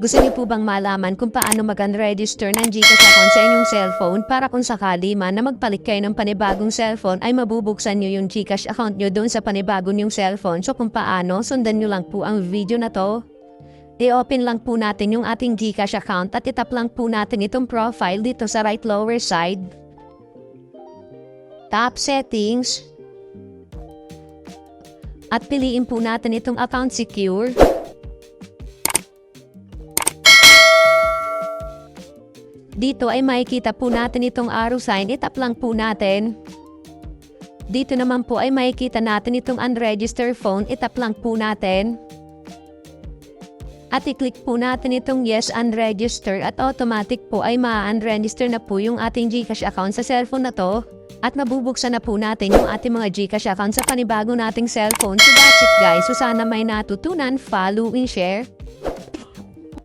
Gusto niyo po bang malaman kung paano mag-unregister ng GCash account sa inyong cellphone para kung sakali man na magpalit kayo ng panibagong cellphone ay mabubuksan niyo yung GCash account niyo doon sa panibagong yung cellphone. So kung paano, sundan niyo lang po ang video na to. I-open lang po natin yung ating GCash account at itap lang po natin itong profile dito sa right lower side. Tap settings. At piliin po natin itong account secure. Dito ay makikita po natin itong arrow sign, itap lang po natin. Dito naman po ay makikita natin itong unregister phone, itap lang po natin. At i-click po natin itong yes unregister at automatic po ay ma-unregister na po yung ating GCash account sa cellphone na to. At mabubuksan na po natin yung ating mga GCash account sa panibago nating cellphone. So that's it guys, so sana may natutunan, follow and share.